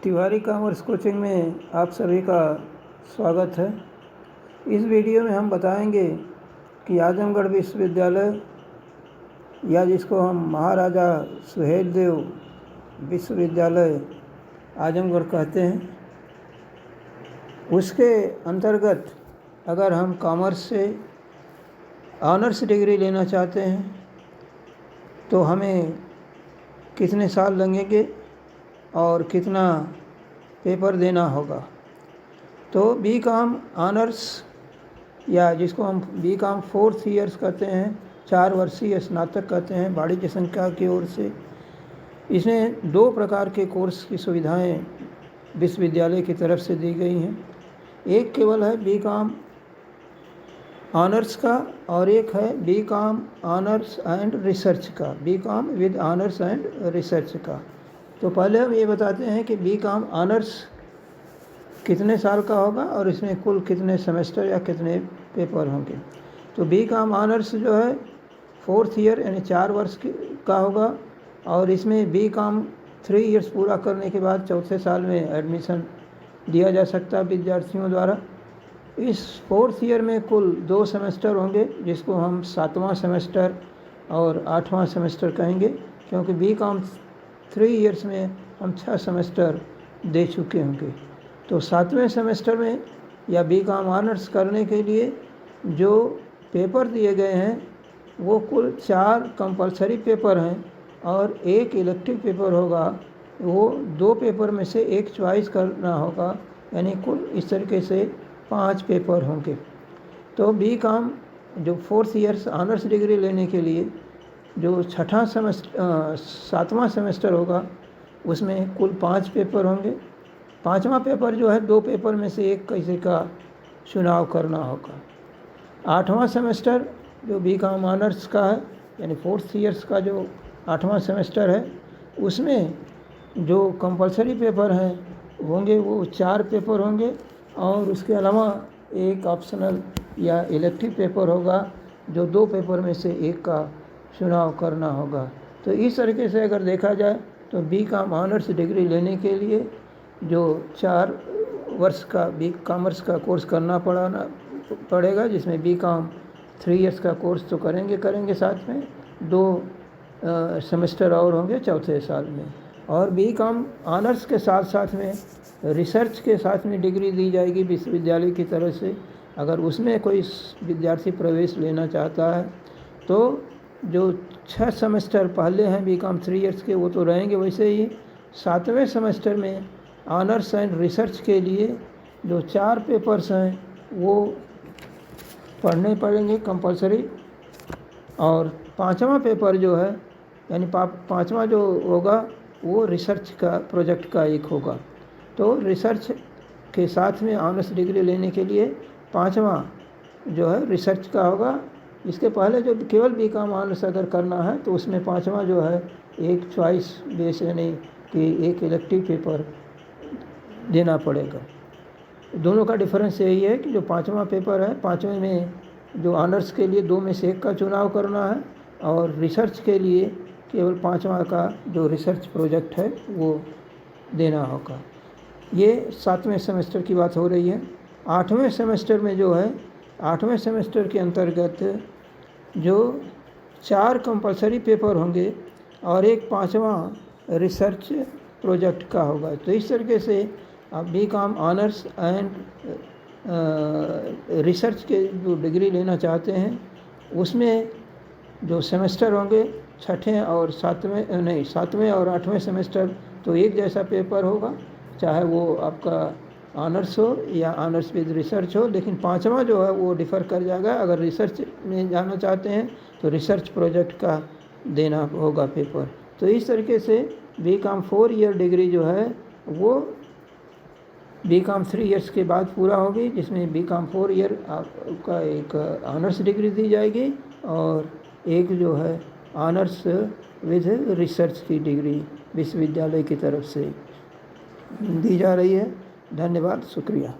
Tiwari commerce coaching में आप सभी का स्वागत है। इस वीडियो में हम बताएंगे कि आजमगढ़ विश्वविद्यालय या जिसको हम महाराजा सुहेलदेव विश्वविद्यालय आजमगढ़ कहते हैं, उसके अंतर्गत अगर हम कॉमर्स से ऑनर्स डिग्री लेना चाहते हैं तो हमें कितने साल लगेंगे और कितना पेपर देना होगा। तो बीकॉम ऑनर्स या जिसको हम बीकॉम 4th ईयर्स कहते हैं, 4 वर्षीय स्नातक कहते हैं वाणिज्य संकाय की ओर से। इसमें 2 प्रकार के कोर्स की सुविधाएं विश्वविद्यालय की तरफ से दी गई हैं। एक केवल है बीकॉम ऑनर्स का और एक है बीकॉम ऑनर्स एंड रिसर्च का, B Com with honours and research का। तो पहले हम ये बताते हैं कि बीकॉम ऑनर्स कितने साल का होगा और इसमें कुल कितने सेमेस्टर या कितने पेपर होंगे। तो बीकॉम ऑनर्स जो है 4th ईयर यानी 4 वर्ष का होगा और इसमें बीकॉम 3 ईयर्स पूरा करने के बाद 4थे साल में एडमिशन दिया जा सकता है विद्यार्थियों द्वारा। इस 4th ईयर में कुल 2 सेमेस्टर होंगे जिसको हम 7वां सेमेस्टर और 8वां सेमेस्टर कहेंगे, क्योंकि बीकॉम 3 ईयर्स में हम 6 सेमेस्टर दे चुके होंगे। तो 7वें सेमेस्टर में या बीकॉम ऑनर्स करने के लिए जो पेपर दिए गए हैं वो कुल 4 कंपलसरी पेपर हैं और 1 इलेक्टिव पेपर होगा। वो 2 पेपर में से 1 चॉइस करना होगा, यानी कुल इस तरीके से 5 पेपर होंगे। तो बीकॉम जो 4th ईयर्स ऑनर्स डिग्री लेने के लिए जो 7वां सेमेस्टर होगा उसमें कुल 5 पेपर होंगे। 5वां पेपर जो है 2 पेपर में से 1 किसी का चुनाव करना होगा। 8वां सेमेस्टर जो बीकॉम ऑनर्स का है यानी 4th ईयर्स का जो 8वां सेमेस्टर है उसमें जो कंपलसरी पेपर हैं होंगे वो 4 पेपर होंगे और उसके अलावा 1 ऑप्शनल या इलेक्टिव पेपर होगा जो 2 पेपर में से 1 का चुनाव करना होगा। तो इस तरीके से अगर देखा जाए तो बीकॉम ऑनर्स डिग्री लेने के लिए जो 4 वर्ष का कॉमर्स का कोर्स करना पड़ेगा, जिसमें बीकॉम 3 ईयर्स का कोर्स तो करेंगे साथ में 2 सेमेस्टर और होंगे 4थे साल में। और बीकॉम ऑनर्स के साथ साथ में रिसर्च के साथ में डिग्री दी जाएगी विश्वविद्यालय की तरफ से। अगर उसमें कोई विद्यार्थी प्रवेश लेना चाहता है तो जो 6 सेमेस्टर पहले हैं बीकॉम 3 ईयर्स के वो तो रहेंगे वैसे ही। 7वें सेमेस्टर में ऑनर्स एंड रिसर्च के लिए जो 4 पेपर्स हैं वो पढ़ने पड़ेंगे कंपलसरी। और 5वां पेपर जो है यानी 5वां जो होगा वो रिसर्च का प्रोजेक्ट का एक होगा। तो रिसर्च के साथ में ऑनर्स डिग्री लेने के लिए 5वां जो है रिसर्च का होगा। इसके पहले जो केवल बीकॉम ऑनर्स अगर करना है तो उसमें 5वां जो है 1 चॉइस बेस यानी कि 1 इलेक्टिव पेपर देना पड़ेगा। दोनों का डिफरेंस यही है कि जो 5वां पेपर है 5वें में जो ऑनर्स के लिए 2 में से 1 का चुनाव करना है और रिसर्च के लिए केवल 5वां का जो रिसर्च प्रोजेक्ट है वो देना होगा। ये 7वें सेमेस्टर की बात हो रही है। 8वें सेमेस्टर में जो है 8वें सेमेस्टर के अंतर्गत जो 4 कंपलसरी पेपर होंगे और 1 5वां रिसर्च प्रोजेक्ट का होगा। तो इस तरीके से आप बीकॉम ऑनर्स एंड रिसर्च के जो डिग्री लेना चाहते हैं उसमें जो सेमेस्टर होंगे 6ठे और 7वें और 8वें सेमेस्टर तो एक जैसा पेपर होगा, चाहे वो आपका ऑनर्स हो या ऑनर्स विद रिसर्च हो। लेकिन 5वां जो है वो डिफ़र कर जाएगा। अगर रिसर्च में जाना चाहते हैं तो रिसर्च प्रोजेक्ट का देना होगा पेपर। तो इस तरीके से बीकॉम 4 ईयर डिग्री जो है वो बीकॉम 3 ईयर्स के बाद पूरा होगी, जिसमें बीकॉम 4 ईयर का एक ऑनर्स डिग्री दी जाएगी और एक जो है ऑनर्स विद रिसर्च की डिग्री विश्वविद्यालय की तरफ से दी जा रही है। धन्यवाद, शुक्रिया।